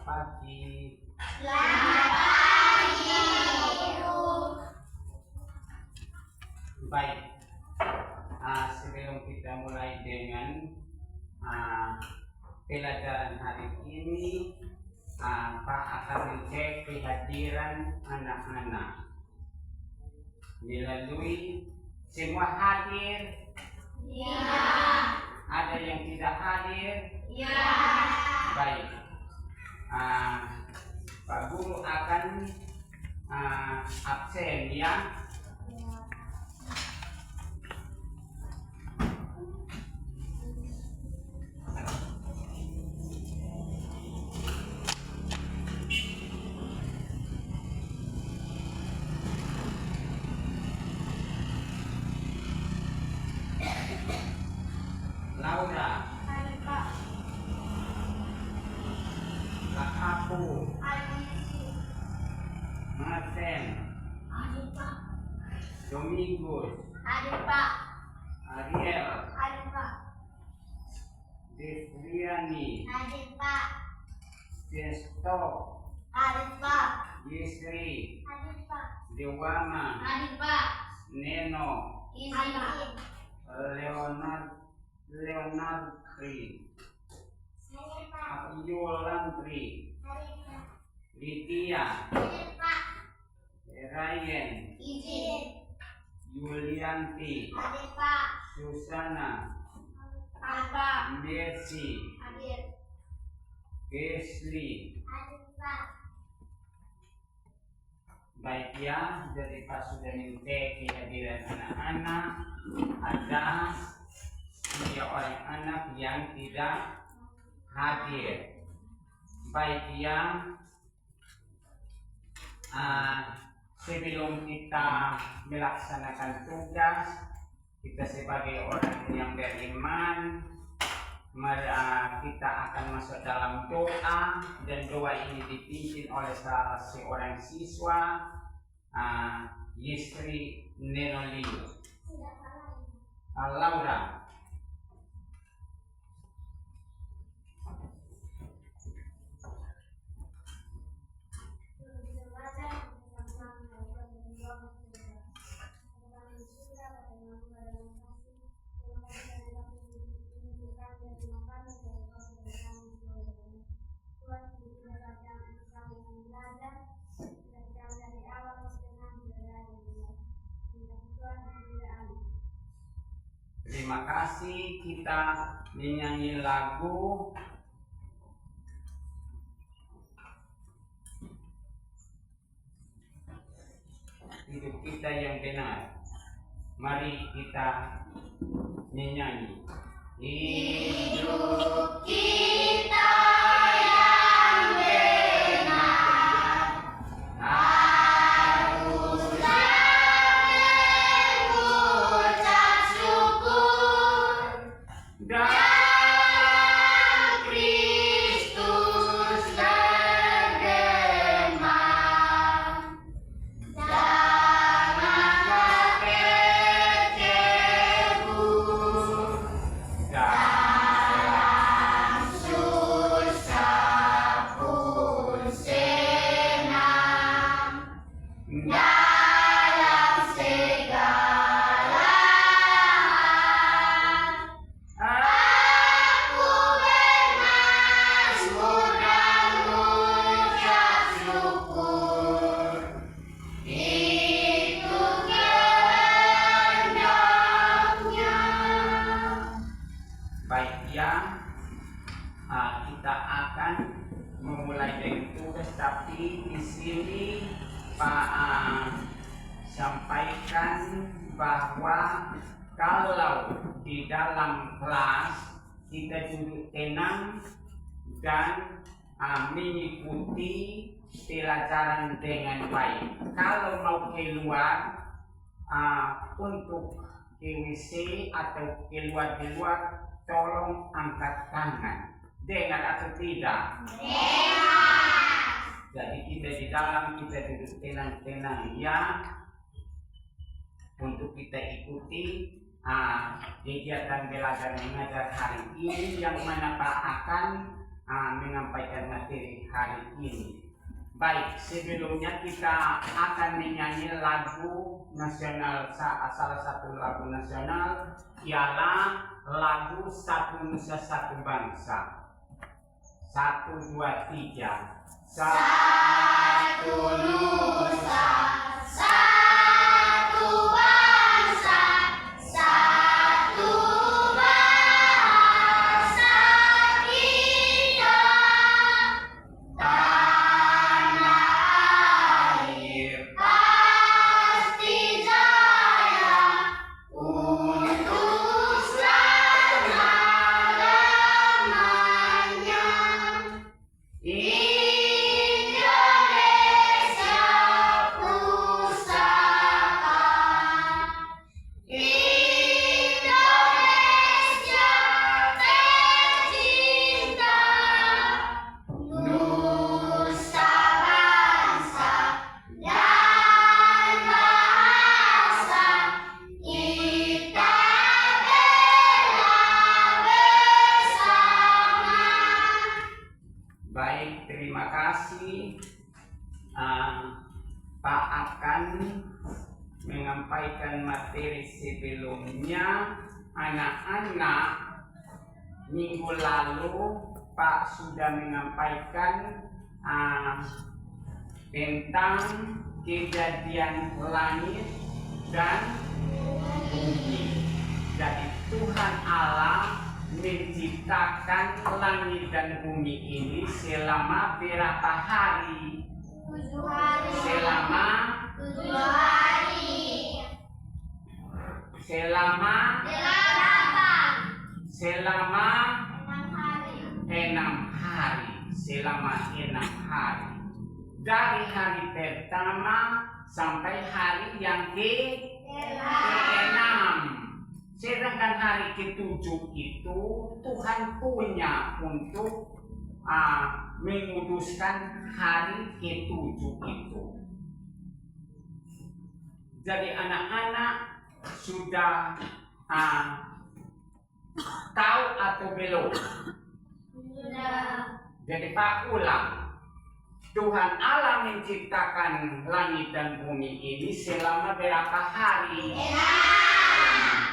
pagi. Selamat pagi, Ibu. Baik, sebelum kita mulai dengan pelajaran hari ini, Pak akan mengecek kehadiran anak-anak. Melalui semua hadir? Ya. Ada yang tidak hadir? Ya. Baik, Pak Guru akan absen ya. Laura, Hadir, Pak. Kak Apu, Hadir. Marten, Hadir, Pak. Domingus, Hadir, Pak. Ariel, Hadir, Pak. Devriani, Hadir, Pak. Desto, Hadir, Pak. Yesri, Hadir, Pak. Dewama, Hadir, Pak. Neno, Izin. Leonardri, Hadir, Pak. Yolantri, Hadir, Pak. Lydia, Hadir, Pak. Ryan, Izin. Yulianti, Hadir, Pak. Susana, Hadir, Pak. Mercy, Hadir. Kesli. Hadir, Pak. Baik ya, jadi Pak sudah mengecek kehadiran anak-anak. Ada 3 orang anak yang tidak hadir. Baik ya, sebelum kita melaksanakan tugas, kita sebagai orang yang beriman, kita akan masuk dalam doa, dan doa ini dipimpin oleh salah seorang siswa, Yesri Nenoli. Laura. Terima kasih, kita menyanyi lagu hidup kita yang benar. Mari kita menyanyi. Hidup kita yang benar haruslah mengucap syukur dalam Kristus bergema. Janganlah kecewa dalam susah pun senang, dalam segala hal aku bermazmur dan mengucap syukur. Itu kehendaknya. Baik ya, kita akan memulai dengan tugas, tapi di sini Pak sampaikan bahwa kalau di dalam kelas kita duduk tenang dan mengikuti pelajaran dengan baik. Kalau mau keluar untuk ke WC atau keluar, tolong angkat tangan. Dengar atau tidak? Jadi kita di dalam, kita duduk tenang-tenang ya, untuk kita ikuti kegiatan belajar mengajar hari ini, yang mana Pak akan menyampaikan materi hari ini. Baik, sebelumnya kita akan menyanyi lagu nasional, salah satu lagu nasional ialah lagu Satu Nusa Satu Bangsa. 1, 2, 3. Satu Nusa, satu bangsa, satu bahasa kita, tanah air pasti jaya untuk selama-lamanya. Indonesia pusaka, Indonesia tercinta, nusa bangsa dan bahasa kita bela bersama. Baik, terima kasih. Pak akan menyampaikan materi sebelumnya. Anak-anak, minggu lalu Pak sudah menyampaikan tentang kejadian langit dan bumi. Jadi Tuhan Allah menciptakan langit dan bumi ini selama berapa hari? 7 hari. Selama 7 hari. selama 8. selama 6 hari. 6 hari. Selama 6 hari. Dari hari pertama sampai hari yang ke-6. Sedangkan hari ke-7 itu Tuhan punya untuk menguduskan hari ke-7 itu. Jadi anak-anak sudah tahu atau belum? Sudah. Jadi Pak ulang. Tuhan Allah menciptakan langit dan bumi ini selama berapa hari? 6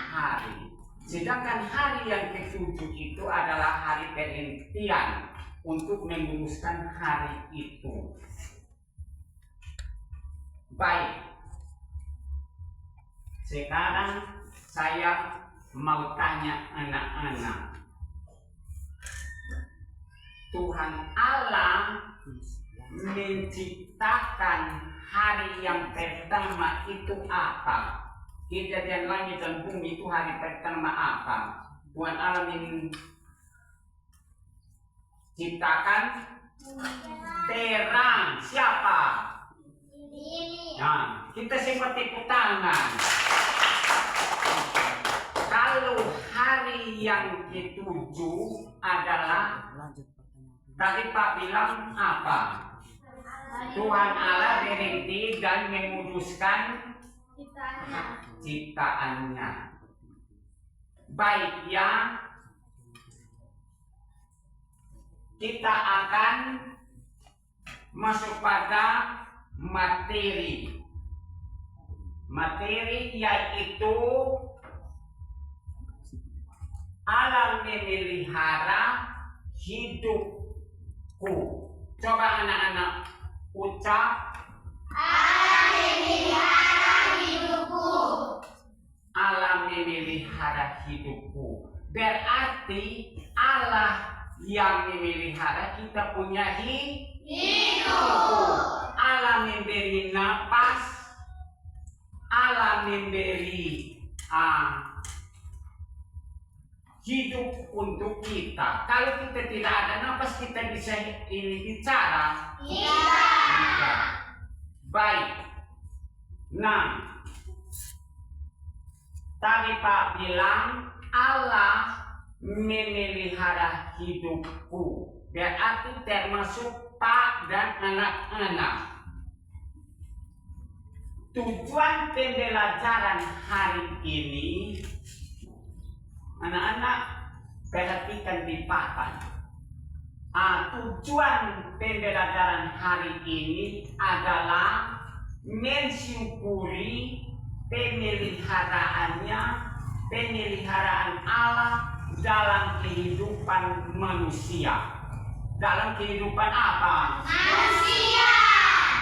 hari. Sedangkan hari yang ke-7 itu adalah hari perhentian untuk memuluskan hari itu. Baik. Sekarang saya mau tanya anak-anak. Tuhan Allah menciptakan hari yang pertama itu apa? Kejadian langit dan bumi itu hari pertama apa? Tuhan Allah menciptakan terang. Siapa? Ini. Nah, kita semua tepuk tangan. Kalau hari yang ke-7 adalah tadi Pak bilang apa? Tuhan Allah berhenti dan menguduskan ciptaannya. Baik ya, kita akan masuk pada materi. Materi yaitu Allah memelihara hidupku. Coba anak-anak ucap. Allah memelihara hidupku. Allah memelihara hidupku. Berarti Allah yang memelihara kita punya hidup. Allah memberi napas. Allah memberi hidup untuk kita. Kalau kita tidak ada napas, kita bisa ini bicara. Tidak. Baik. Nah, tadi Pak bilang Allah memelihara hidupku. Berarti termasuk Pak dan anak-anak. Tujuan pembelajaran hari ini, anak-anak perhatikan di papan. tujuan pembelajaran hari ini adalah mensyukuri pemeliharaan Allah dalam kehidupan manusia. Dalam kehidupan apa? Manusia.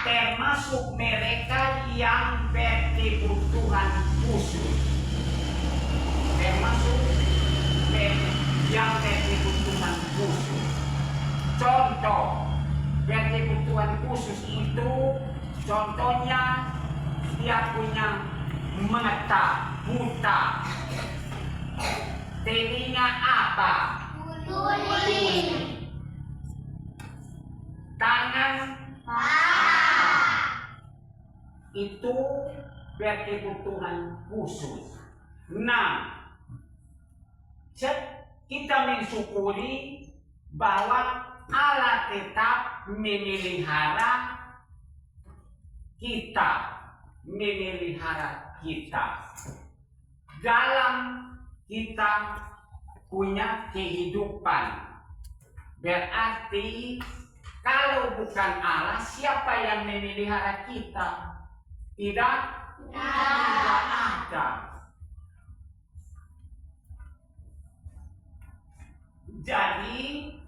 Termasuk mereka yang berkebutuhan khusus. Termasuk yang berkebutuhan khusus. Contoh berkebutuhan khusus itu, contohnya dia punya mata buta, telinga apa? Tuli. Tangan Paha. itu berkebutuhan khusus. Nah, kita mensyukuri bahwa Allah tetap memelihara kita dalam kita punya kehidupan. Berarti kalau bukan Allah, siapa yang memelihara kita? Tidak ada. Jadi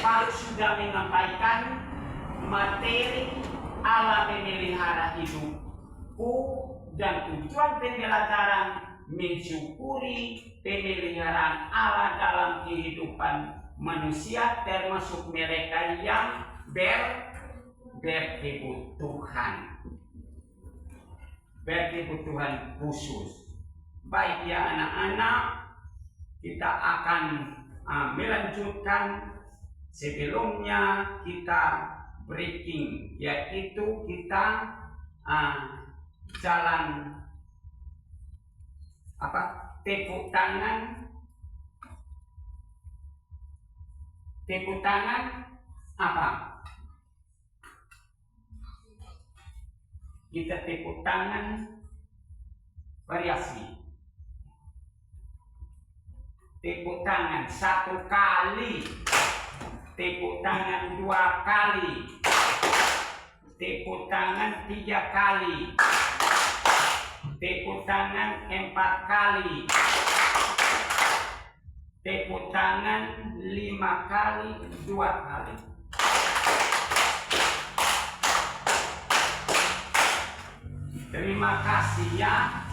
Paulus sudah menyampaikan materi Allah memelihara hidupku, dan tujuan pembelajaran mensyukuri pemeliharaan Allah dalam kehidupan manusia, termasuk mereka yang berkebutuhan khusus. Baik ya anak-anak, kita akan melanjutkan. Sebelumnya kita breaking, yaitu kita jalan tepuk tangan apa? Kita tepuk tangan variasi. Tepuk tangan 1 kali, tepuk tangan 2 kali, tepuk tangan 3 kali, tepuk tangan 4 kali, tepuk tangan 5 kali, 2 kali. Terima kasih ya.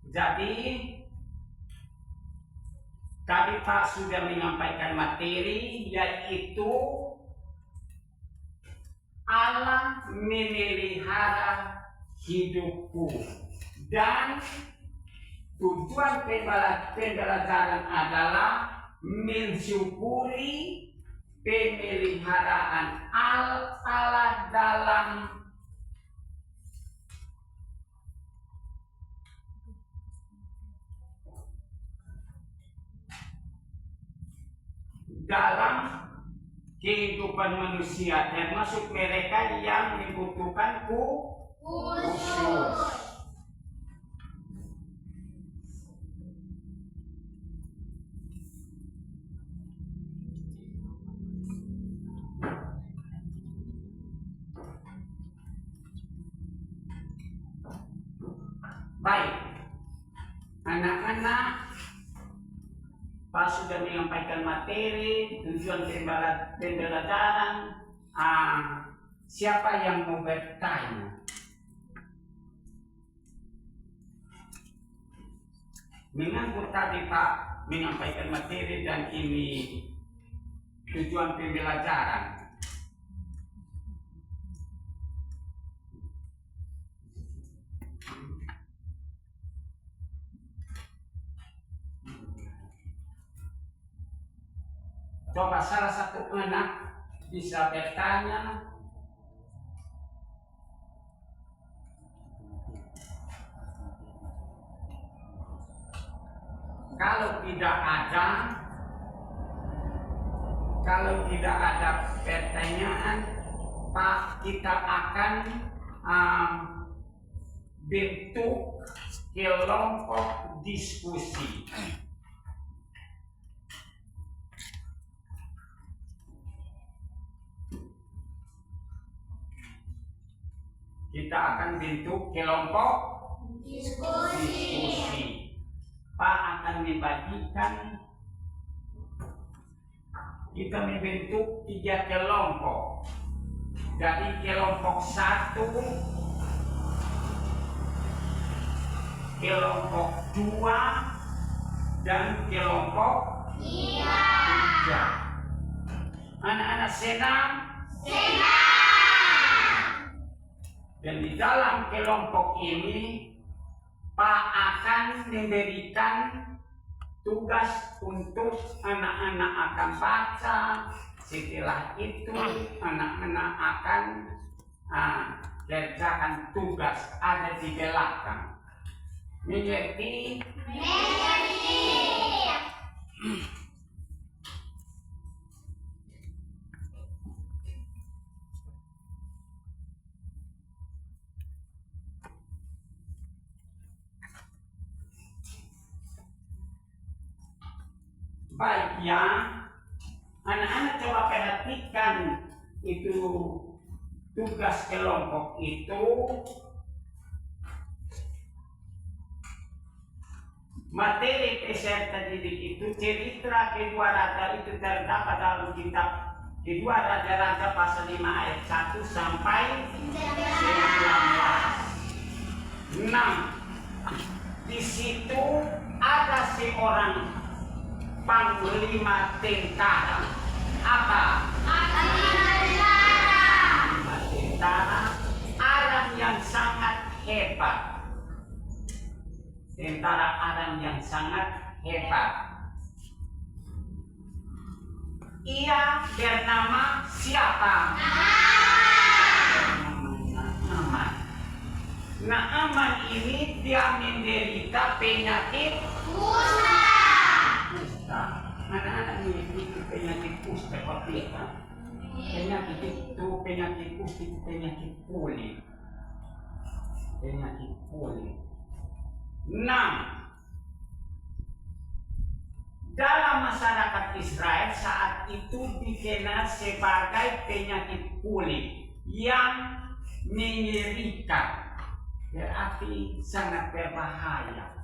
Jadi tadi Pak sudah menyampaikan materi, yaitu Allah memelihara hidupku, dan tujuan pembelajaran adalah mensyukuri pemeliharaan Allah dalam kehidupan manusia, termasuk mereka yang membutuhkan khusus. Baik, anak-anak, Pak sudah menyampaikan materi, tujuan pembelajaran. Siapa yang mau bertanya? Menganggur tadi Pak menyampaikan materi dan ini tujuan pembelajaran. Coba salah satu anak bisa bertanya. Kalau tidak ada pertanyaan, Pak, kita akan bentuk kelompok diskusi. Kita akan bentuk kelompok diskusi. Pak akan membagikan, kita membentuk 3 kelompok. Dari kelompok 1, kelompok 2, dan kelompok 3. Anak-anak senang? Dan di dalam kelompok ini, Pak akan memberikan tugas untuk anak-anak akan baca. Setelah itu anak-anak akan kerjakan tugas ada di belakang. Mengerti? Baik ya, anak-anak coba perhatikan itu tugas kelompok itu. Materi peserta didik itu cerita kedua raja itu terdapat dalam kitab kedua raja-raja pasal 5 ayat 1 sampai 19. 6. Di situ ada seorang panglima tentara. Apa? Panglima tentara. Aram yang sangat hebat. Tentara Aram yang sangat hebat. Ia bernama siapa? Naaman. Naaman ini dia menderita penyakit kusta. Anak-anak memiliki penyakit kusta seperti apa? Penyakit itu penyakit kusta itu penyakit kulit. Penyakit kulit. 6. Dalam masyarakat Israel saat itu dikenal sebagai penyakit kulit yang mengerikan, berarti sangat berbahaya.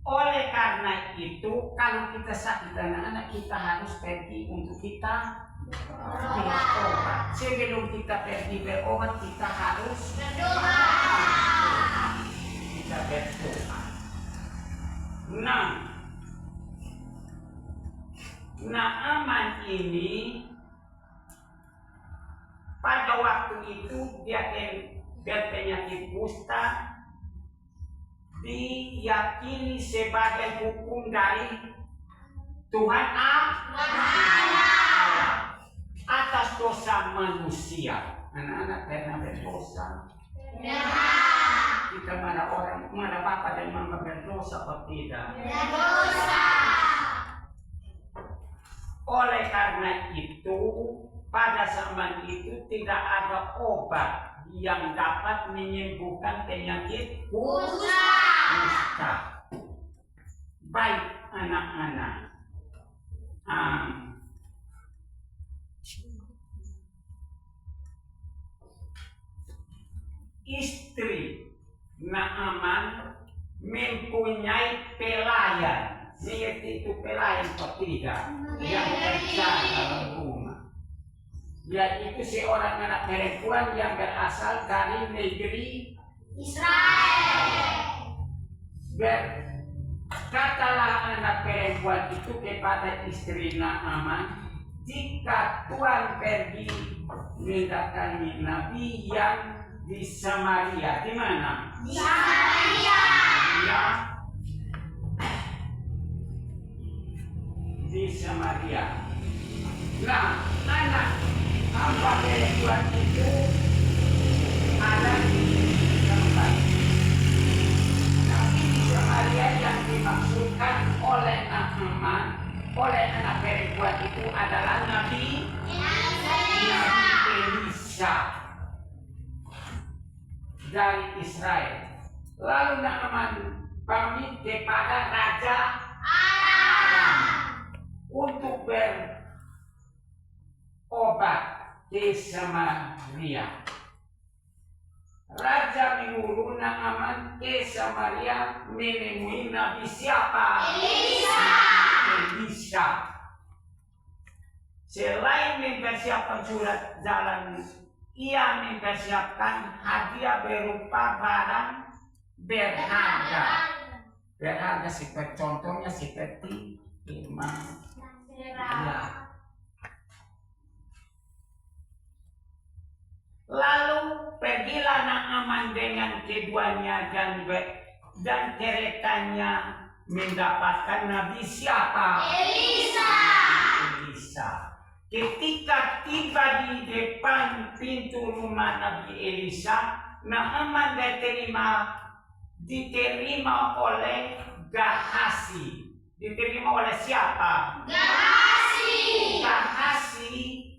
Oleh karena itu, kalau kita sakit anak-anak, kita harus pergi untuk kita berobat. Sebelum kita pergi berobat, kita harus berdoa. Kita berdoa. 6. Naaman ini pada waktu itu dia berpenyakit kusta, diyakini sebagai hukum dari Tuhan Allah atas dosa manusia. Anak-anak pernah berdosa? Kita mana bapak dan mama berdosa atau tidak? Berdosa. Oleh karena itu, pada zaman itu tidak ada obat yang dapat menyembuhkan penyakit kusta. Baik anak-anak, istri Naaman mempunyai pelayan. Mengerti itu pelayan atau tidak? Yang kerja dalam rumah. Yaitu seorang anak perempuan yang berasal dari negeri Israel. Berkatalah anak perempuan itu kepada istri Naaman, jika Tuhan pergi mendatangi nabi yang di Samaria. Di mana? Di Samaria. Ya. Di Samaria. Nah, anak hamba perempuan itu ada di tempat. Tapi di Samaria yang dimaksudkan oleh Naaman, oleh anak perempuan itu adalah Nabi Elisa dari Israel. Lalu Naaman pamit kepada Raja Aram untuk berobat ke Samaria. Raja menyuruh Naaman ke Samaria menemui Nabi siapa? Elisa. Selain mempersiapkan surat jalan, ia mempersiapkan hadiah berupa barang berharga. Berharga seperti contohnya seperti emas. Ya. Lalu pergilah Naaman dengan keduanya dan keretanya mendapatkan Nabi siapa? Elisa. Ketika tiba di depan pintu rumah Nabi Elisa, Naaman diterima oleh Gahasi. Diterima oleh siapa? Gahasi. Gahasi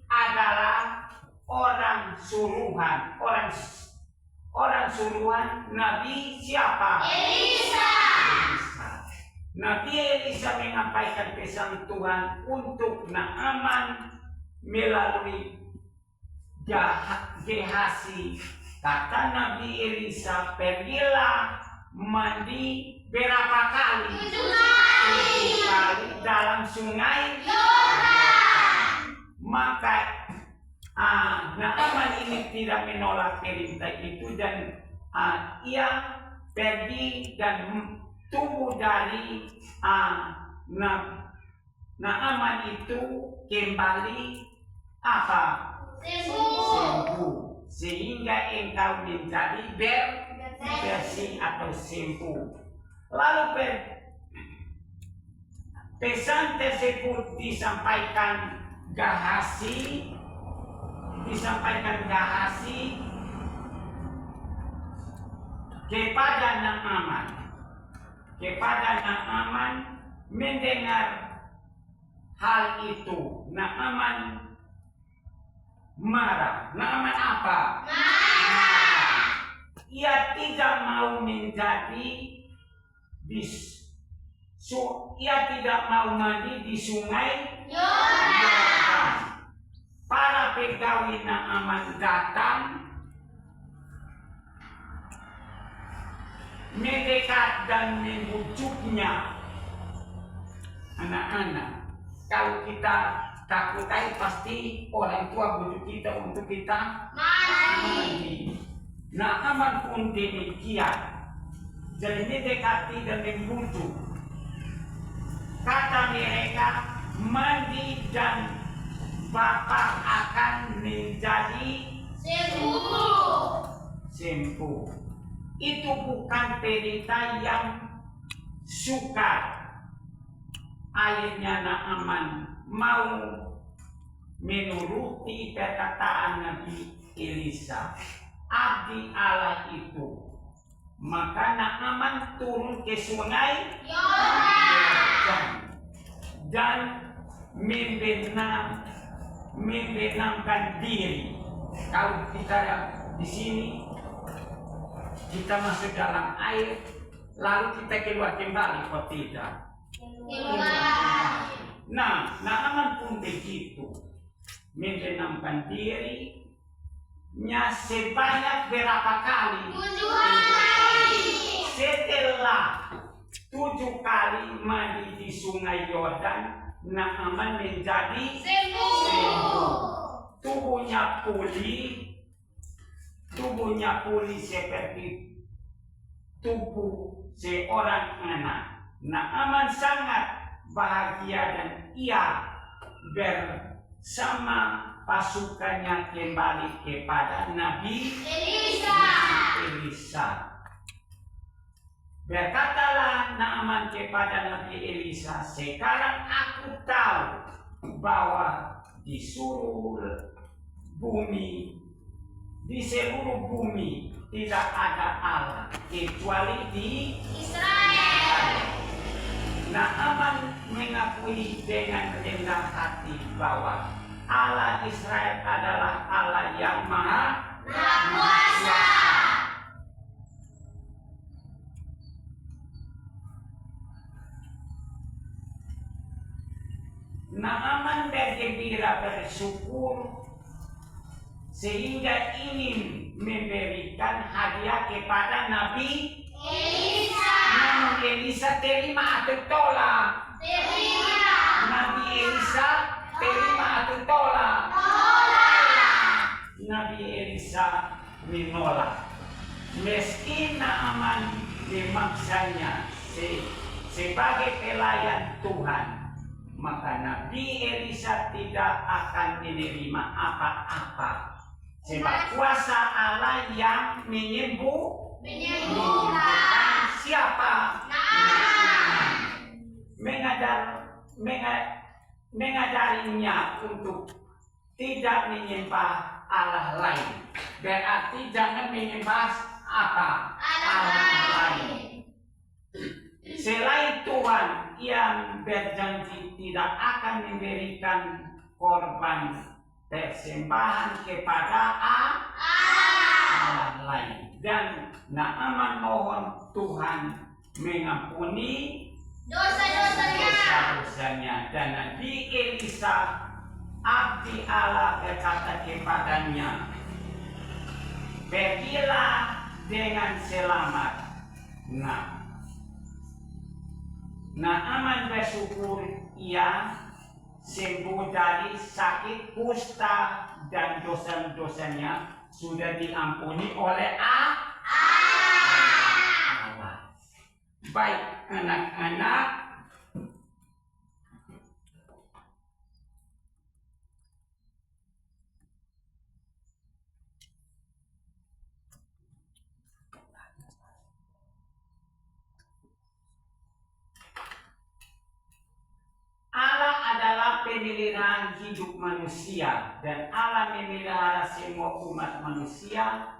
adalah orang suruhan Nabi siapa? Elisa. Nabi Elisa menyampaikan pesan Tuhan untuk Naaman melalui Gehasi. Kata Nabi Elisa, pergilah mandi berapa kali? 7 kali dalam sungai Yordan. Maka Naaman ini tidak menolak perintah itu dan ia pergi dan tubuh dari Naaman itu kembali apa? Sembuh. Sehingga engkau menjadi bersih atau sembuh. Lalu pesan tersebut disampaikan Gahasi kepada Naaman mendengar hal itu. Naaman marah. Naaman apa? Marah. Ia tidak mau mandi di sungai Yordan. Para pegawai Naaman datang mendekat dan membujuknya. Anak-anak, kalau kita takut pasti orang tua bujuk kita untuk kita mandi. Naaman pun demikian. Jadi mendekati dan membujuk. Kata mereka, mandi dan Bapak akan menjadi sembuh. Itu bukan perintah yang sukar. Akhirnya Naaman mau menuruti perkataan Nabi Elisa, abdi Allah itu. Maka Naaman turun ke sungai Yordan dan membenamkan diri. Kalau kita di sini, kita masuk dalam air, lalu kita keluar kembali, kok tidak? Nah, Naaman pun begitu, membenamkan dirinya sebanyak berapa kali? 7 kali. Setelah 7 kali mandi di sungai Yordan, Naaman menjadi sembuh. Tubuhnya pulih seperti tubuh seorang anak. Naaman sangat bahagia dan ia bersama pasukannya kembali kepada Nabi Elisa. Berkatalah Naaman kepada Nabi Elisa, sekarang aku tahu bahwa di seluruh bumi tidak ada Allah kecuali di Israel. Naaman mengakui dengan rendah hati bahwa Allah Israel adalah Allah yang maha kuasa. Naaman bergembira bersyukur sehingga ingin memberikan hadiah kepada Nabi Elisa. Namun Elisa terima atau tolak? Terima. Nabi Elisa terima atau tolak? Tolak. Nabi Elisa menolak. Meski Naaman memaksanya sebagai pelayan Tuhan, maka Nabi Elisa tidak akan menerima apa-apa. Sebab kuasa Allah yang menyembuhkan siapa? Naaman. Mengajarinya untuk tidak menyembah Allah lain. Berarti jangan menyembah apa? Allah lain. Selain Tuhan yang berjanji tidak akan memberikan korban persembahan kepada Allah lain. Dan Naaman mohon Tuhan mengampuni dosa-dosanya. Dan Nabi Elisa abdi Allah berkata kepadanya, pergilah dengan selamat. Naaman bersyukur ia sembuh dari sakit kusta dan dosa-dosanya sudah diampuni oleh Allah. Baik anak-anak, Allah adalah pemeliharaan hidup manusia dan Allah memelihara semua umat manusia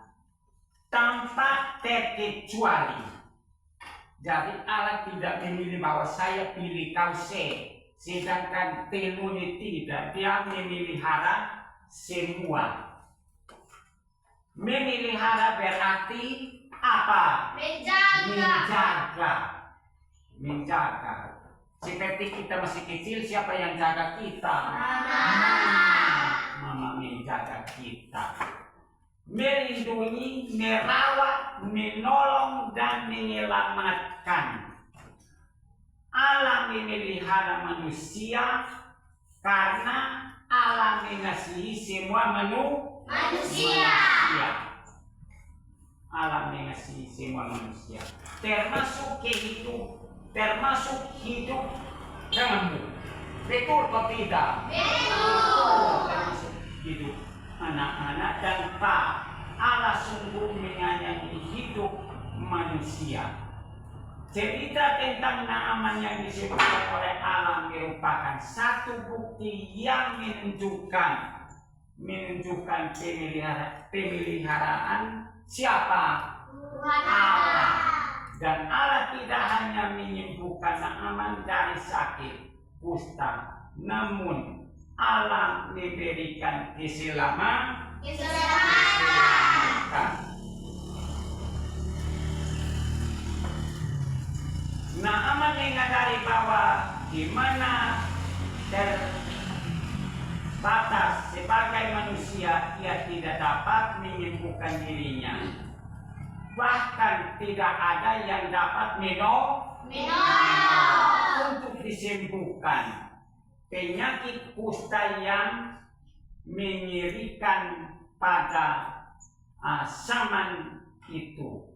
tanpa terkecuali. Jadi Allah tidak memilih bahwa saya pilih kau sedangkan teluni tidak. Dia memelihara semua. Memelihara berarti apa? Menjaga. Seperti kita masih kecil, siapa yang jaga kita? Mama menjaga kita. Melindungi, merawat, menolong, dan menyelamatkan. Allah memelihara manusia karena Allah mengasihi semua manusia. Allah mengasihi semua manusia, termasuk hidup kamu. Betul atau tidak? Betul. Termasuk hidup anak-anak dan Pak. Allah sungguh menyayangi hidup manusia. Cerita tentang Naaman yang disebutkan oleh Allah merupakan satu bukti yang menunjukkan pemeliharaan siapa? Allah. Dan Allah tidak hanya menyembuhkan Naaman dari sakit kusta, namun Allah memberikan keselamatan. Naaman menyadari bahwa di mana terbatas sebagai manusia ia tidak dapat menyembuhkan dirinya. Bahkan tidak ada yang dapat untuk disembuhkan penyakit kusta yang mengerikan pada zaman itu.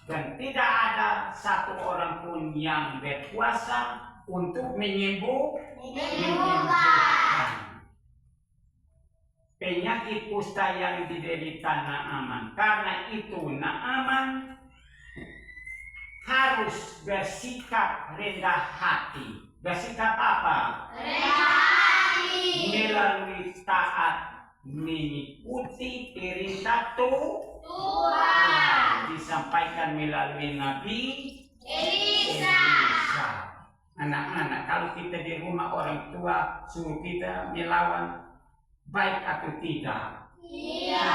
Dan tidak ada satu orang pun yang berkuasa untuk menyembuhkan penyakit kusta yang diderita Naaman. Karena itu Naaman harus bersikap rendah hati. Bersikap apa? Rendah hati. Melalui taat mengikuti perintah Tuhan. Disampaikan melalui Nabi Elisa. Anak-anak, kalau kita di rumah orang tua suruh kita melawan Baik atau tidak? Iya.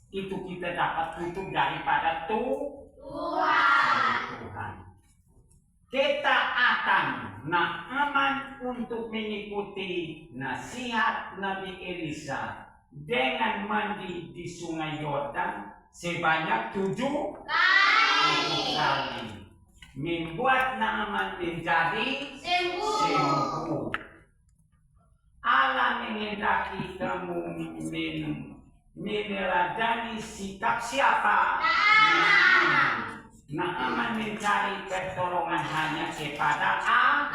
Itu kita dapat tutup daripada Tuhan. Ketaatan Naaman untuk mengikuti nasihat Nabi Elisa dengan mandi di Sungai Yordan sebanyak 7 kali membuat Naaman menjadi sembuh. Allah menghendaki kamu meneladani sikap siapa? Naaman mencari pertolongan hanya kepada Allah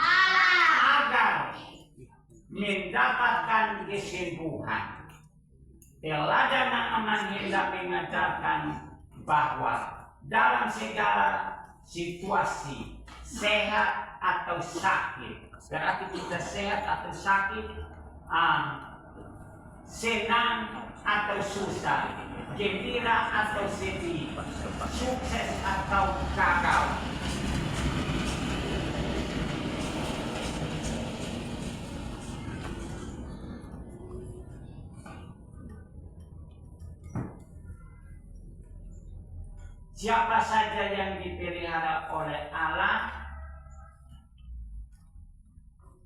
agar mendapatkan kesembuhan. Teladan Naaman hendak mengajarkan bahwa dalam segala situasi, sehat atau sakit, berarti kita sehat atau sakit, senang atau susah, gembira atau sedih, sukses atau gagal, siapa saja yang dipelihara oleh Allah,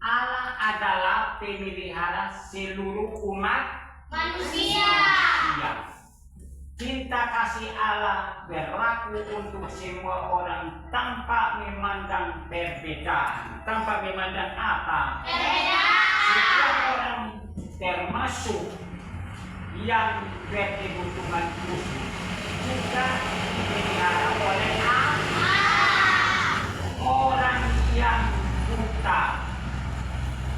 Allah adalah pemelihara seluruh umat Manusia. Cinta kasih Allah berlaku untuk semua orang tanpa memandang perbedaan. Tanpa memandang apa? Perbedaan. Setiap orang termasuk yang berkebutuhan khusus juga dipelihara oleh Allah. Orang yang buta,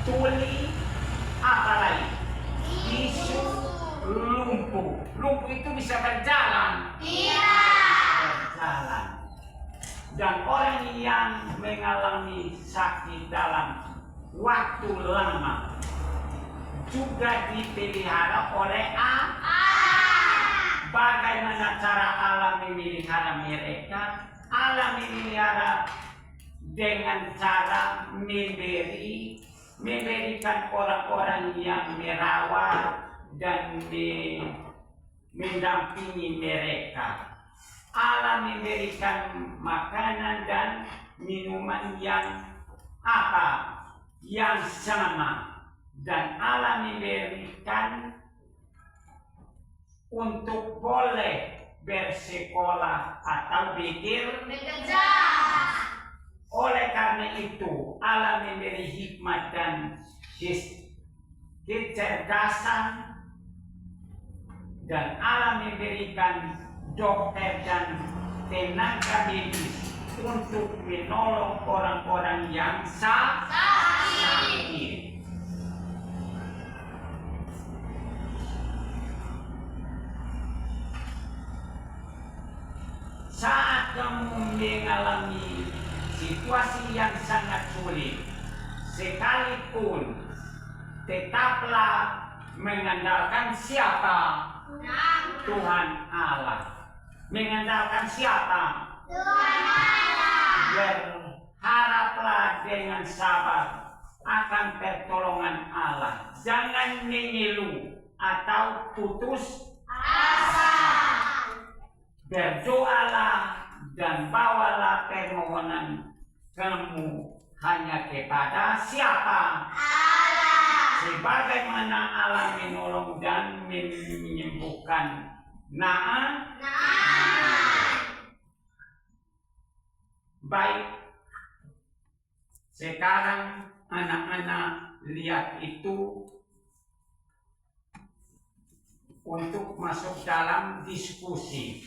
tuli, apalagi bisu, lumpuh. Lumpuh itu bisa berjalan. Iya. Berjalan. Dan orang yang mengalami sakit dalam waktu lama juga dipelihara oleh Allah. Bagaimana cara Allah memelihara mereka? Allah memelihara dengan cara memberikan orang-orang yang merawat dan mendampingi mereka. Allah memberikan makanan dan minuman yang yang sama, dan Allah memberikan untuk boleh bersekolah atau bekerja. Oleh karena itu, Allah memberi hikmat dan kecerdasan, dan Allah memberikan dokter dan tenaga medis untuk menolong orang-orang yang sakit. Saat kamu mengalami situasi yang sangat sulit, sekalipun tetaplah mengandalkan siapa? Tuhan Allah. Mengandalkan siapa? Tuhan Allah. Berharaplah dengan sabar akan pertolongan Allah. Jangan mengeluh atau putus asa. Berdoalah dan bawalah permohonan kamu hanya kepada siapa? Allah. Sebagaimana Allah menolong dan menyembuhkan Naaman. Baik, sekarang anak-anak lihat itu untuk masuk dalam diskusi.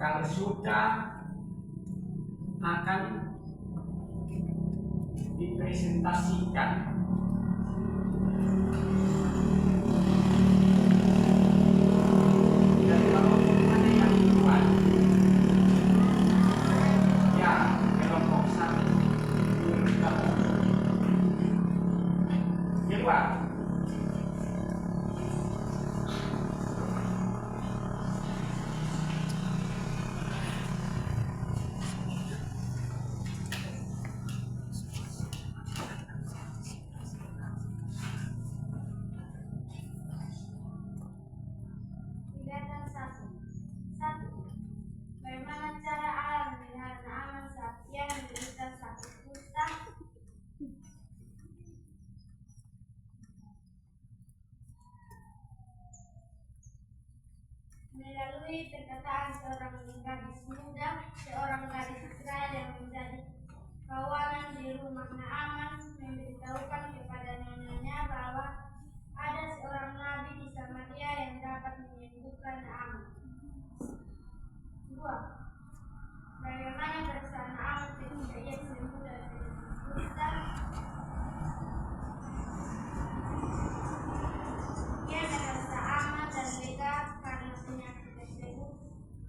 Kalau sudah akan dipresentasikan. Dan kelompok mana yang duluan? Ya, kelompok 1 duluan. Kegiatan 1. Bagaimana cara alam memelihara aman saat ia menderita sakit kusta? Melalui perkataan seorang gadis muda, seorang gadis Israel yang menjadi kawanan di rumah Naaman memberitahukan kepada nyanyanya bahwa ada seorang nabi di Samaria yang dapat menyembuhkan Naaman. 2. Bagaimana perasaan Naaman ketika ia sembuh dari kusta? Ia merasa aman dan lega karena penyakit tersebut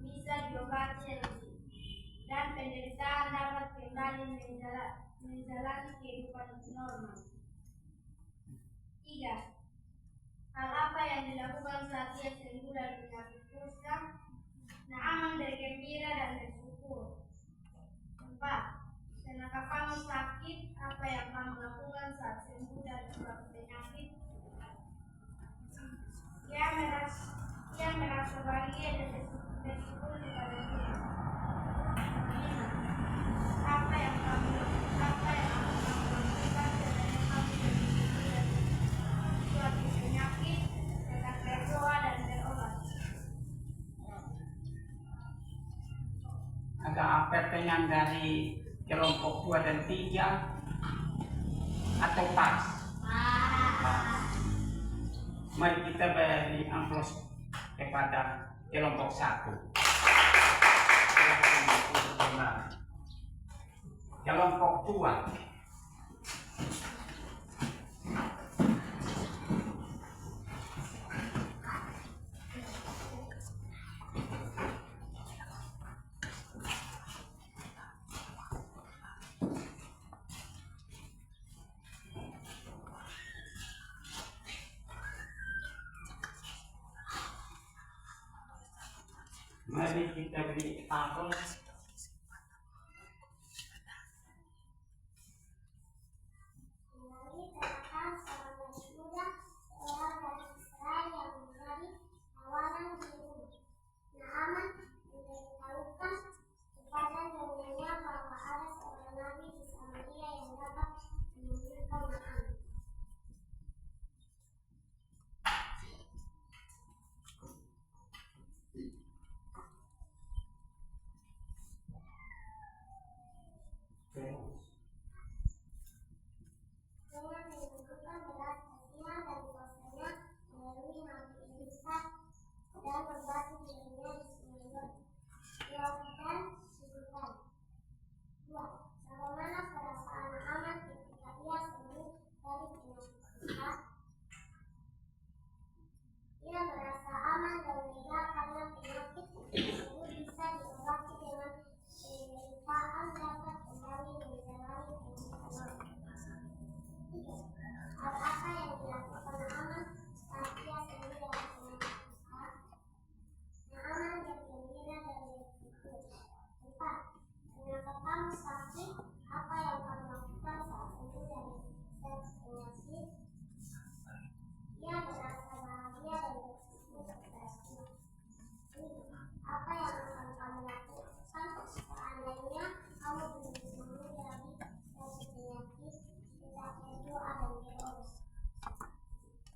bisa diobati dan penderitaan dapat kembali menjalani kehidupan normal. 3. Hal apa yang dilakukan saat ia sembuh dari penyakit kusta? Naaman bergembira dan bersyukur. 4. Kenapa kamu sakit? Apa yang kamu lakukan saat sembuh dari suatu penyakit? Ia merasa bahagia dan bersyukur kepada Dia. 5. Apa yang kamu lakukan setelah kamu sembuh dari suatu penyakit? Tetap berdoa dan berobat. Ada pertanyaan dari kelompok 2 dan 3 atau pas? Mari kita beri aplaus kepada kelompok 1. Kelompok 2. Mari kita beri aplaus. Melalui perkataan seorang gadis muda, seorang gadis Israel yang menjadi tawanan di rumah Naaman memberitahukan kepada nyanyanya bahwa ada seorang nabi di Samaria yang dapat menyembuhkan Naaman. Dengan mengumpulkan belas kasihan dan kuasanya melalui nabi Elisa dan membantu dirinya di semua dan kehidupan. 2. Bagaimana perasaan Naaman ketika ia sembuh dari penyakit kusta? Ia merasa aman dan lega karena penyakit tersebut bisa diobati dengan penderitaan dapat kembali menjalani kehidupan normal. 3. Hal apa yang dilakukan Naaman saat ia sembuh dari penyakit kusta? Naaman bergembira dan bersyukur. 4. Kenapa kamu sakit? Apa yang kamu lakukan saat sembuh dari penyakit? Ia merasa bahagia dan bersyukur kepada Tuhan. 5. Apa yang akan kamu lakukan seandainya kamu belum sembuh dari penyakit? Kita berdoa dan berobat.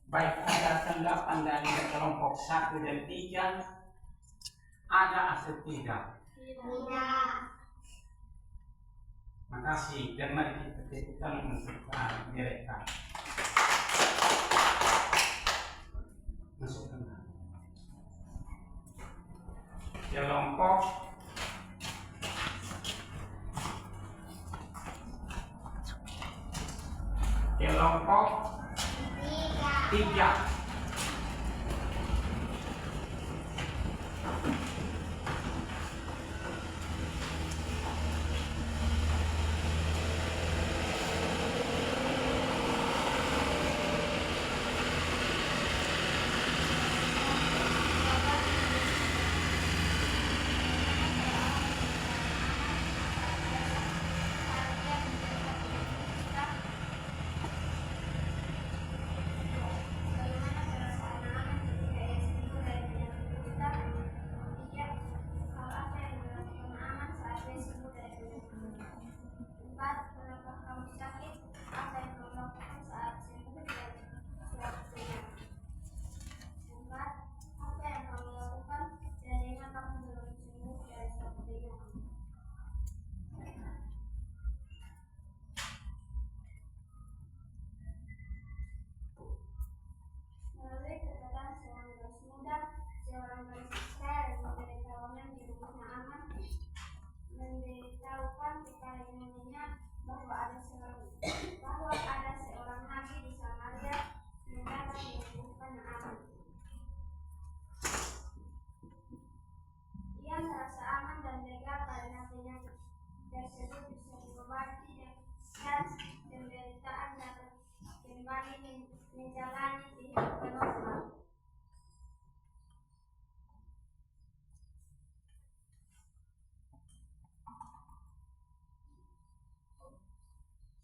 Baik, ada tanggapan dari kelompok 1 dan 3. Ada atau tidak? Tidak. Makasih, dan mari kita tepukkan untuk mereka. Masukkan. Kelompok Kelompok 3.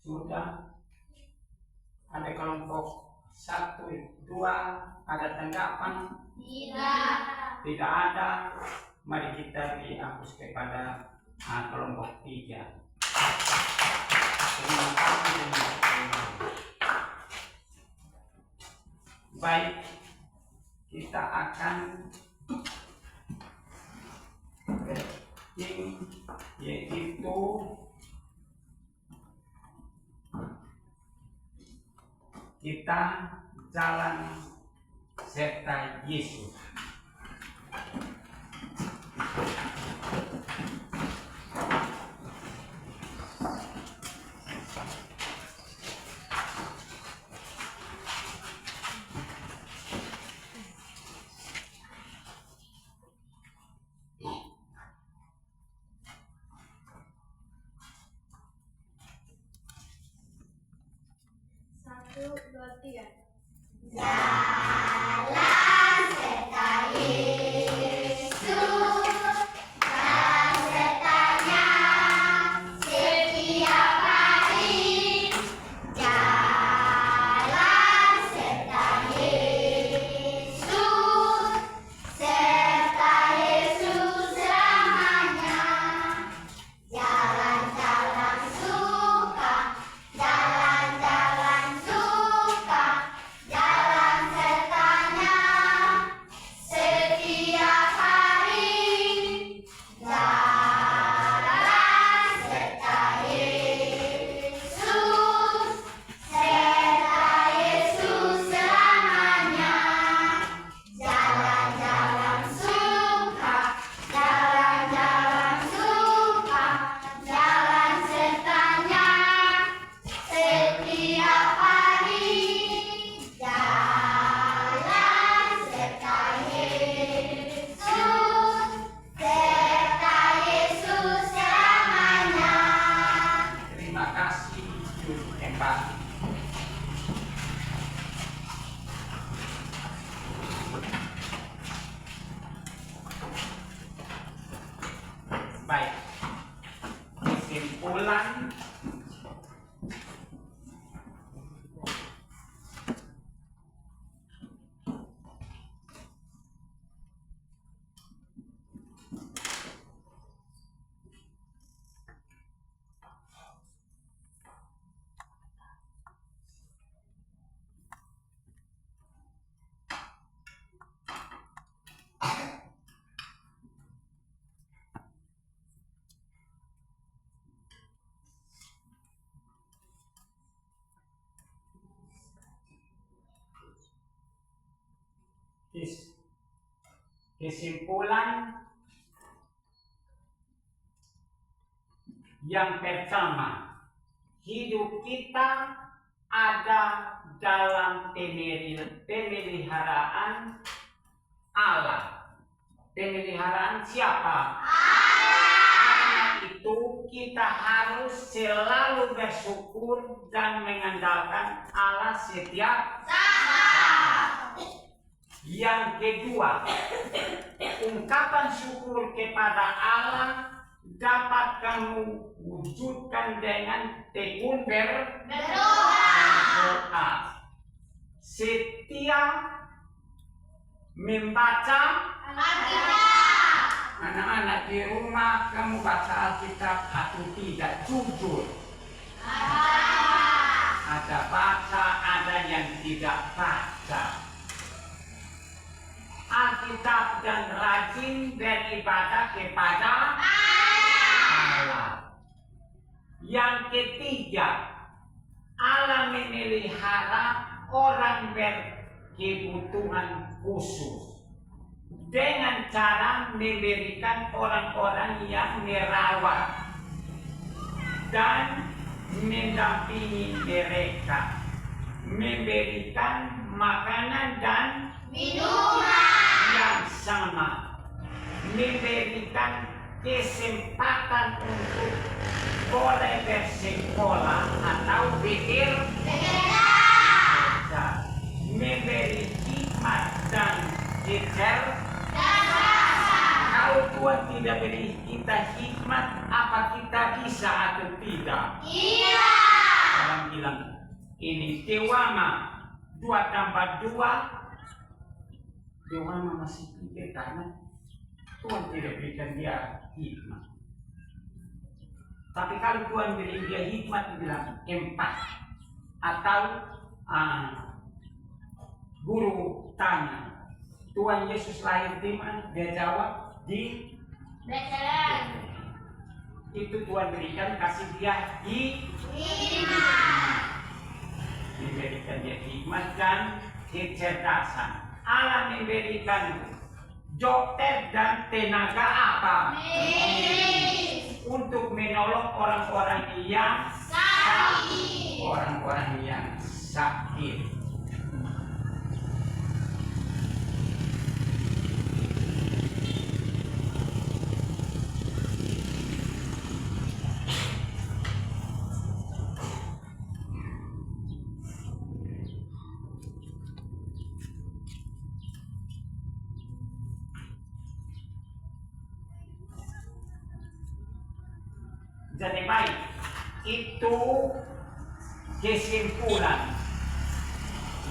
Sudah. Ada kelompok 1, 2, ada tanggapan? Tidak. Tidak ada. Mari kita dihapus kepada kelompok 3. Terima kasih. Baik, kita akan yaitu kita jalan serta Yesus. Baik, kesimpulan kesimpulan yang pertama, hidup kita ada dalam pemeliharaan Allah. Pemeliharaan siapa? Karena itu kita harus selalu bersyukur dan mengandalkan Allah setiap saat. Yang kedua, ungkapan syukur kepada Allah dapat kamu wujudkan dengan tekun berdoa. Setiap membaca Alkitab. Anak-anak di rumah kamu baca Alkitab atau tidak? Jujur. Ada baca, ada yang tidak baca. Alkitab dan rajin beribadah kepada Allah. Yang ketiga, Allah memelihara orang berkebutuhan khusus dengan cara memberikan orang-orang yang merawat dan mendampingi mereka, memberikan makanan dan minuman yang sama, memberikan kesempatan untuk boleh bersekolah atau bekerja, memberi hikmat dan kecerdasan. Kalau Tuhan tidak beri kita hikmat, apa kita bisa atau tidak? Iya. Orang bilang ini Dewama 2+2. Dewama masih pikir karena Tuhan tidak berikan dia hikmat. Tapi kalau Tuhan beri dia hikmat, bilang 4. Atau guru tanya, Tuhan Yesus lahir di mana? Dia jawab di Betlehem. Itu Tuhan berikan, kasih dia hikmat. Diberikan dia hikmat dan kecerdasan. Allah memberikan dokter dan tenaga apa? Untuk menolong orang-orang yang sakit. Orang-orang yang sakit. Jadi baik, itu kesimpulan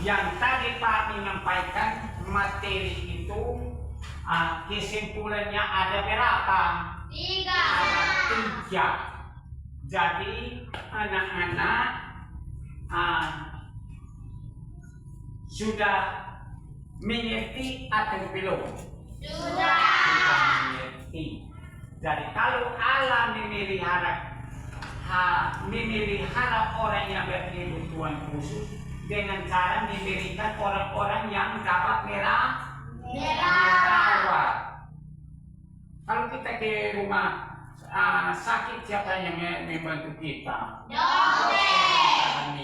yang tadi Pak menyampaikan materi itu. Kesimpulannya ada berapa? 3. Ada 3. Jadi anak-anak sudah mengerti atau belum? Sudah mengerti. Jadi kalau Allah memelihara orang yang berkebutuhan khusus dengan cara memberikan orang-orang yang dapat merawat. Kalau kita ke rumah sakit, siapa yang membantu kita? Dokter.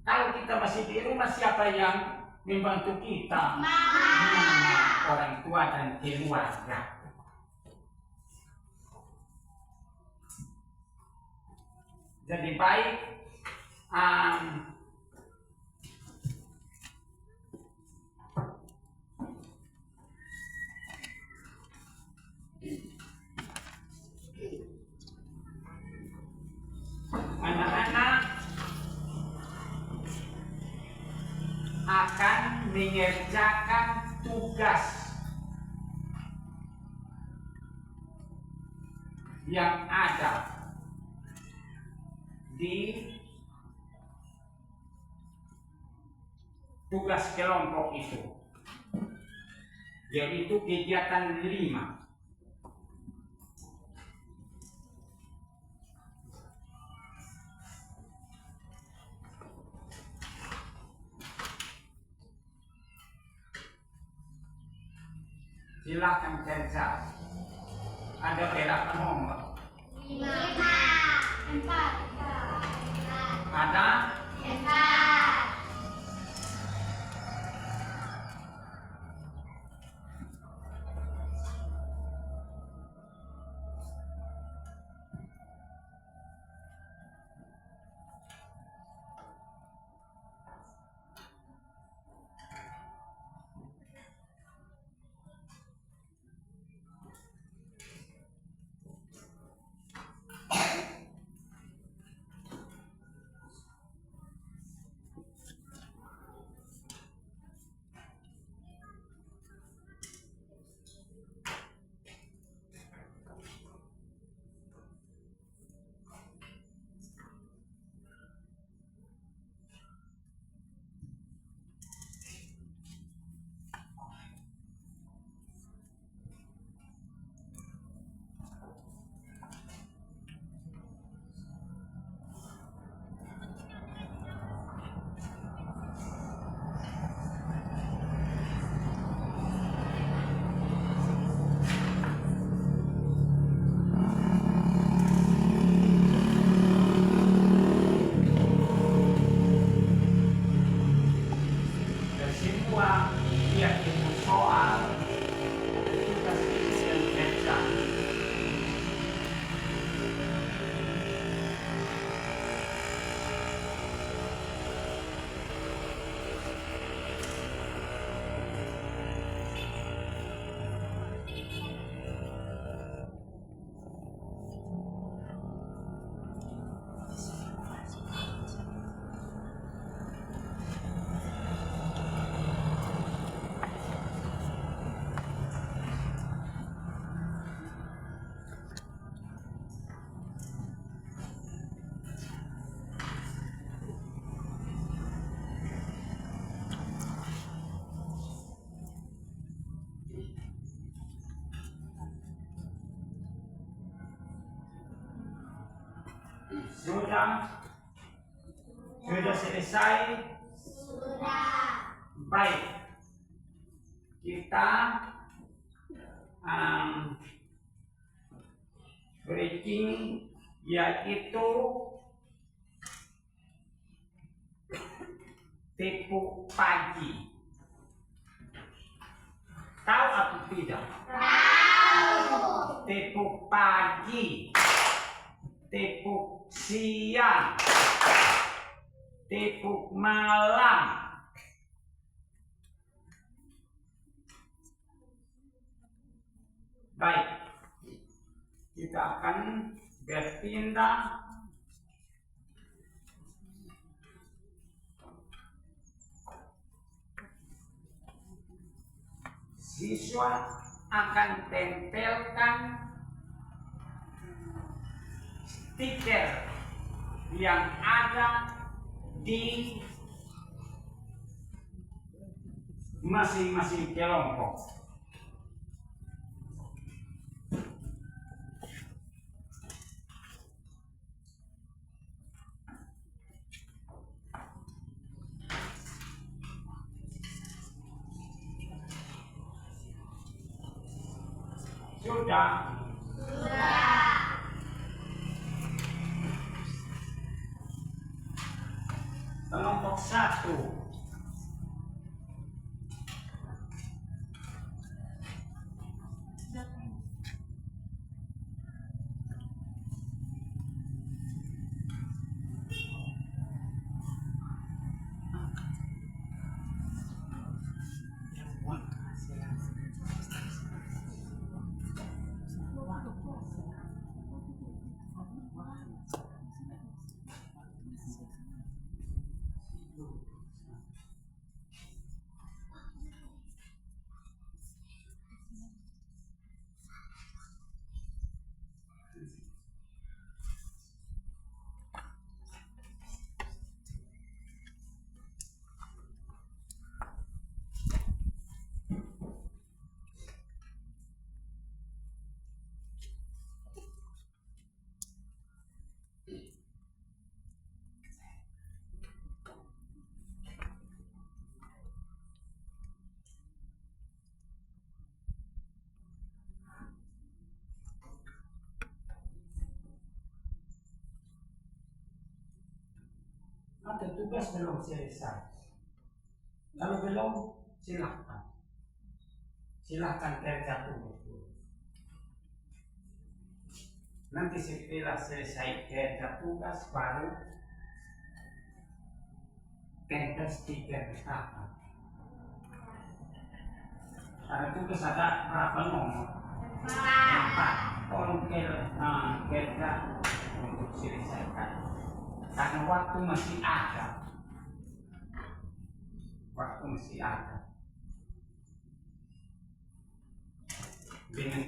Kalau kita masih di rumah, siapa yang membantu kita? Mama, orang tua dan keluarga. Jadi baik, anak-anak akan mengerjakan tugas yang ada di tugas kelompok itu, yaitu kegiatan 5. Silakan kerja. Ada berapa nomor? 5. 4. Ada 4. Sudah? Sudah selesai? Sudah. Baik. Kita breaking, yaitu tepuk pagi. Tahu atau tidak? Tahu. Tepuk pagi, tepuk siang, tepuk malam. Baik, kita akan berpindah siswa akan tempelkan stiker yang ada di masing-masing kelompok. Sudah? Sudah. Kelompok 1. Ada tugas belum selesai. Kalau belum, silahkan. Silahkan kerja tugas. Nanti setelah selesai kerja tugas, baru tempel stiker di sana. Ada tugas ada berapa nomor? 4. Tolong kerja untuk selesaikan. Karena waktu masih ada. Waktu masih ada. Dengan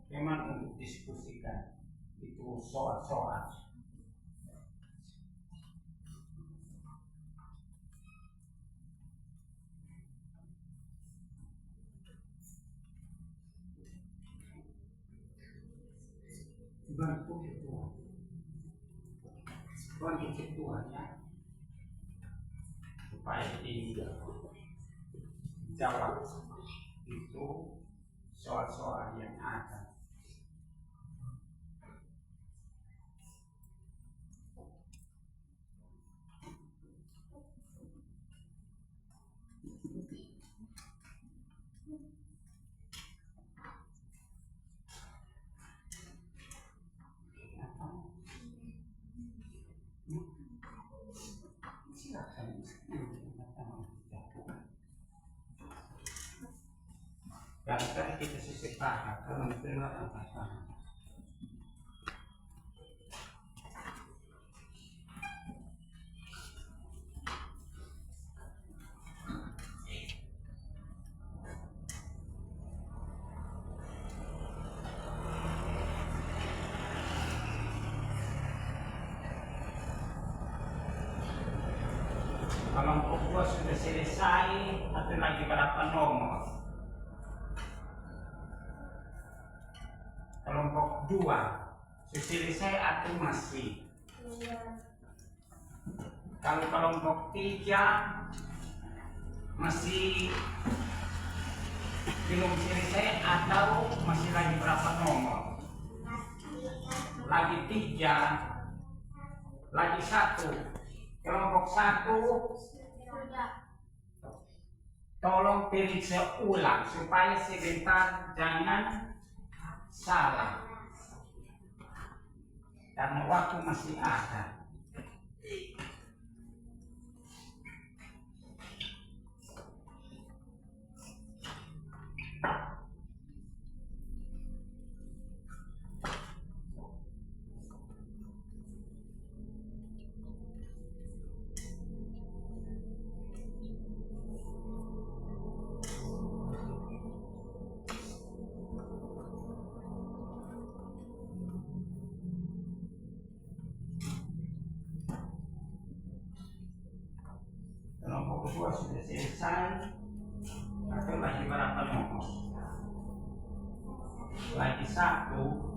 teman untuk diskusikan itu soal-soal. Bantu ketuanya supaya jawab itu soal-soal yang ada. Dan kita sepakat kalau menerima apa-apa. Kelompok 2 sudah selesai, atau lagi berapa nomor? Kelompok 2 sudah selesai atau masih? Kalau kelompok 3 masih belum selesai atau masih lagi berapa nomor? Lagi 3, lagi 1. Kelompok 1 tolong periksa ulang supaya sebentar jangan salah karena waktu masih ada. Kelompok kedua sudah selesai atau lagi berapa nomor? Lagi 1.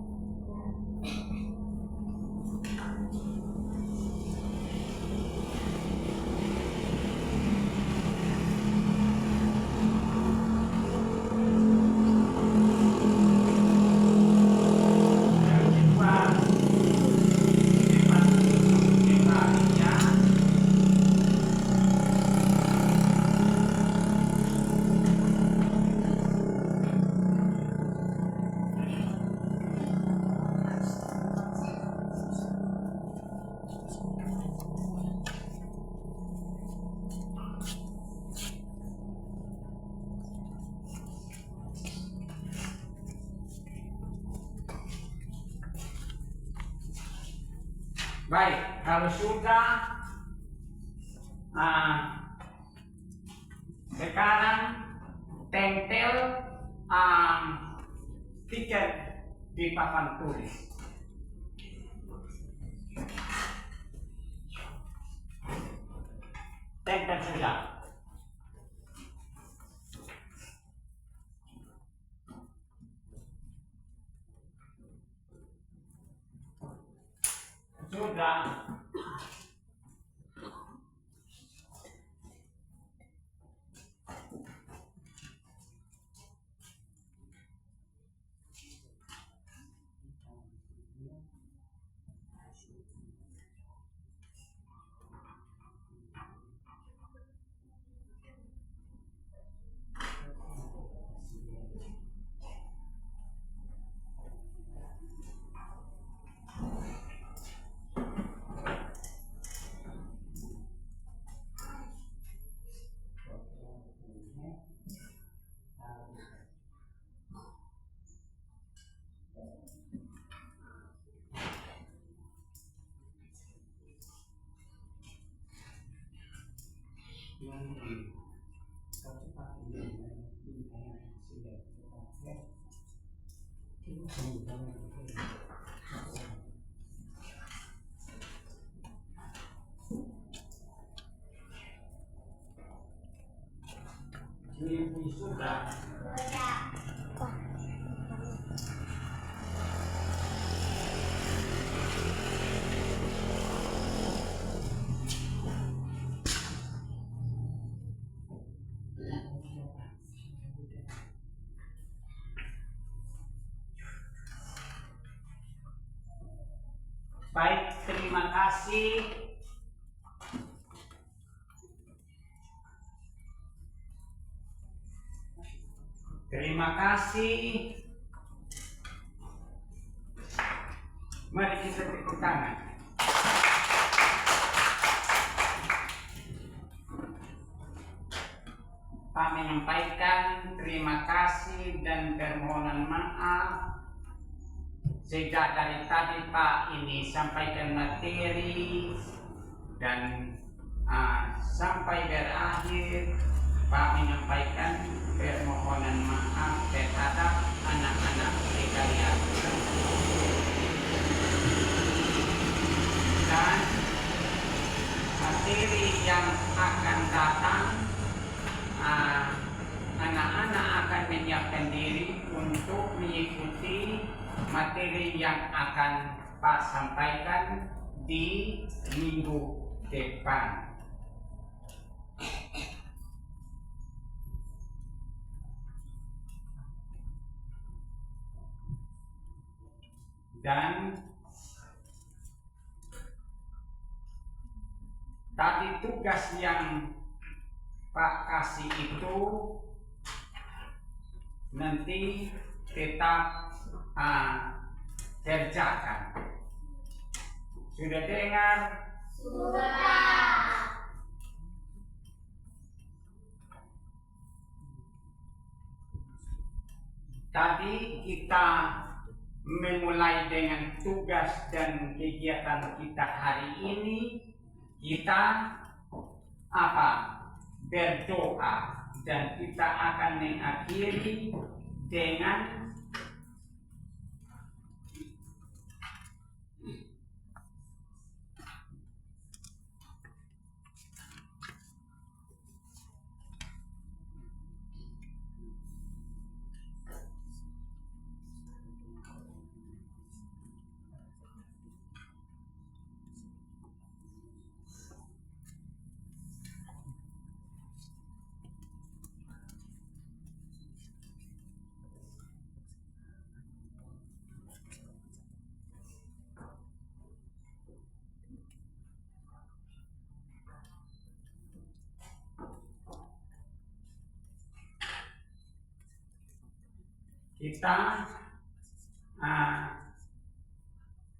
Baik, kalau sudah sekarang tempel tiket di papan tulis. Tempel sudah. Sudah. Ini sudah. Baik, terima kasih. Terima kasih. Mari kita tepuk tangan. Pak menyampaikan terima kasih dan permohonan maaf. Sejak dari tadi Pak ini sampaikan materi dan sampai berakhir Pak menyampaikan permohonan maaf terhadap anak-anak sekalian. Dan materi yang akan datang, anak-anak akan menyiapkan diri untuk mengikuti materi yang akan Pak sampaikan di minggu depan. Dan tadi tugas yang Pak kasih itu nanti tetap kerjakan. Sudah dengar? Sudah. Tadi kita memulai dengan tugas dan kegiatan kita hari ini. Kita berdoa, dan kita akan mengakhiri dengan kita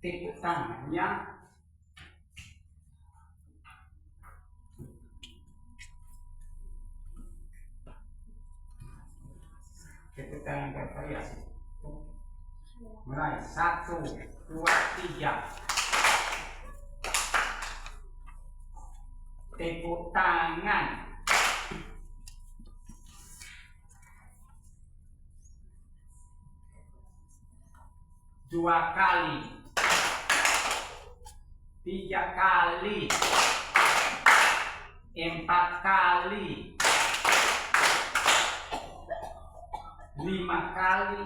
tepuk tangan ya. Tepuk tangan bervariasi. Mulai 1, 2, 3. Tepuk tangan. Dua kali, 3 kali, 4 kali, 5 kali.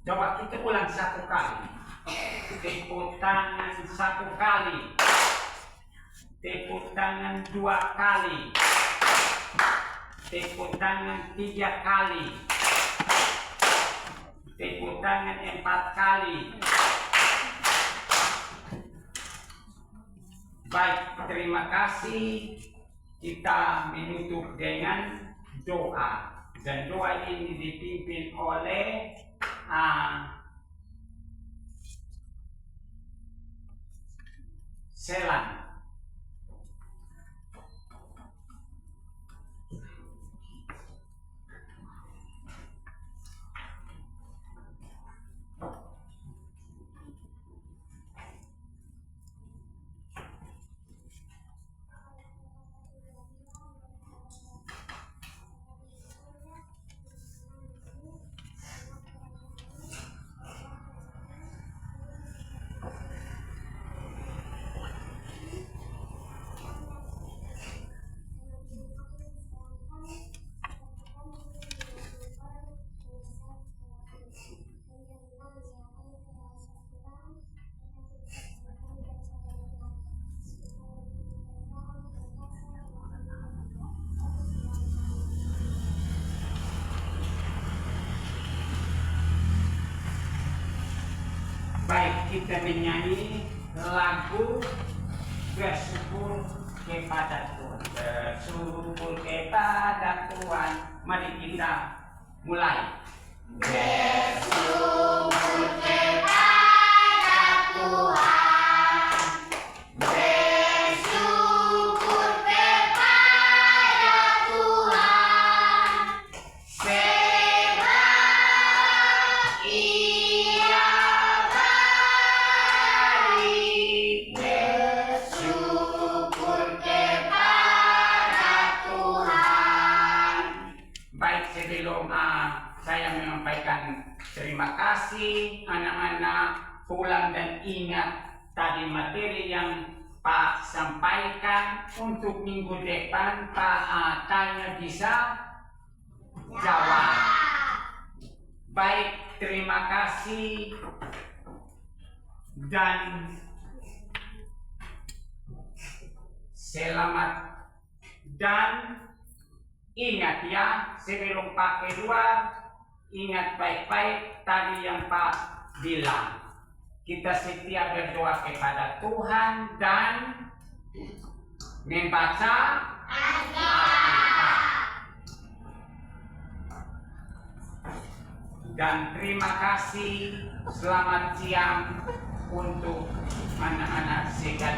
Coba kita ulang 1 kali. Tepuk tangan 1 kali. Tepuk tangan 2 kali. Tepuk tangan 3 kali. Tepuk tangan 4 kali. Baik, terima kasih. Kita menutup dengan doa. Dan doa ini dipimpin oleh Selan. Baik, kita menyanyi lagu bersyukur kepada Tuhan. Bersyukur kepada Tuhan. Mari kita mulai. Bersyukur kepada Tuhan. Bersyukur kepada Tuhan. Sebab Ia baik. Bersyukur kepada Tuhan. Baik, sebelum saya menyampaikan terima kasih anak-anak, pulang dan ingat tadi materi yang Pak sampaikan untuk minggu depan. Pak tanya bisa jawab. Baik, terima kasih dan selamat. Dan ingat ya, sebelum Pak keluar, ingat baik-baik tadi yang Pak bilang. Kita setia berdoa kepada Tuhan dan membaca Alkitab. Dan terima kasih, selamat siang untuk anak-anak segala.